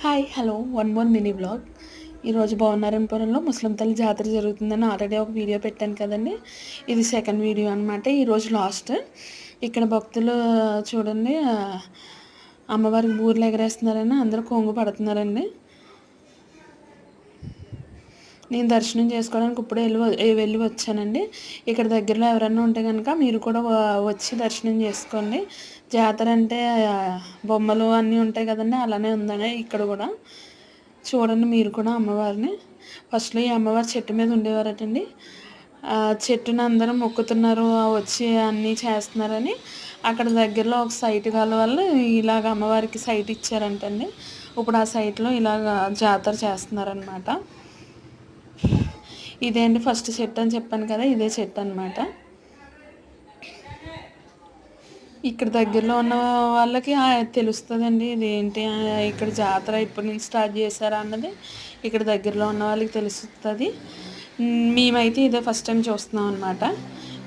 Hi hello one more mini blog. ఈరోజు భవనారాయణపురంలో ముస్లిం తల్లి జాతర జరుగుతుందని ఆల్రెడీ ఒక వీడియో పెట్టాను కదండి. ఇది సెకండ్ వీడియో అనమాట. ఈరోజు లాస్ట్. ఇక్కడ భక్తులు చూడండి అమ్మవారికి బూరెలు ఎగరేస్తున్నారని అందరూ కొంగు పడుతున్నారండి. నేను దర్శనం చేసుకోవడానికి ఇప్పుడే వెళ్ళి వచ్చానండి. ఇక్కడ దగ్గరలో ఎవరైనా ఉంటే కనుక మీరు కూడా వచ్చి దర్శనం చేసుకోండి. జాతర అంటే బొమ్మలు అన్నీ ఉంటాయి కదండి, అలానే ఉందని ఇక్కడ కూడా చూడండి మీరు కూడా అమ్మవారిని. ఫస్ట్లో ఈ అమ్మవారి చెట్టు మీద ఉండేవారటండి. చెట్టుని అందరం మొక్కుతున్నారు, వచ్చి అన్నీ చేస్తున్నారని అక్కడ దగ్గరలో ఒక సైట్ గల వాళ్ళు ఇలాగ అమ్మవారికి సైట్ ఇచ్చారంటండి. ఇప్పుడు ఆ సైట్లో ఇలాగ జాతర చేస్తున్నారనమాట. ఇదే అండి ఫస్ట్ సెట్ అని చెప్పాను కదా, ఇదే సెట్ అనమాట. ఇక్కడ దగ్గరలో ఉన్న వాళ్ళకి తెలుస్తుందండి ఇది ఏంటి, ఇక్కడ జాతర ఇప్పటి నుంచి స్టార్ట్ చేశారా అన్నది ఇక్కడ దగ్గరలో ఉన్న వాళ్ళకి తెలుస్తుంది. మేమైతే ఇదే ఫస్ట్ టైం చూస్తున్నాం అనమాట.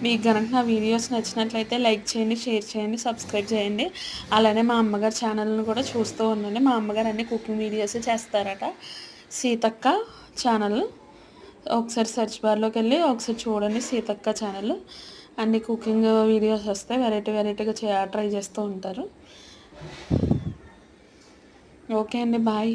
మీకు కనుక నా వీడియోస్ నచ్చినట్లయితే లైక్ చేయండి, షేర్ చేయండి, సబ్స్క్రైబ్ చేయండి. అలానే మా అమ్మగారి ఛానల్ని కూడా చూస్తూ ఉండండి. మా అమ్మగారు అన్ని కుకింగ్ వీడియోస్ చేస్తారట. సీతక్క ఛానల్ ఒకసారి సెర్చ్ బార్లోకి వెళ్ళి ఒకసారి చూడండి. సీతక్క ఛానల్ అన్ని కుకింగ్ వీడియోస్ వస్తాయి. వెరైటీగా ట్రై చేస్తూ ఉంటారు. ఓకే అండి, బాయ్.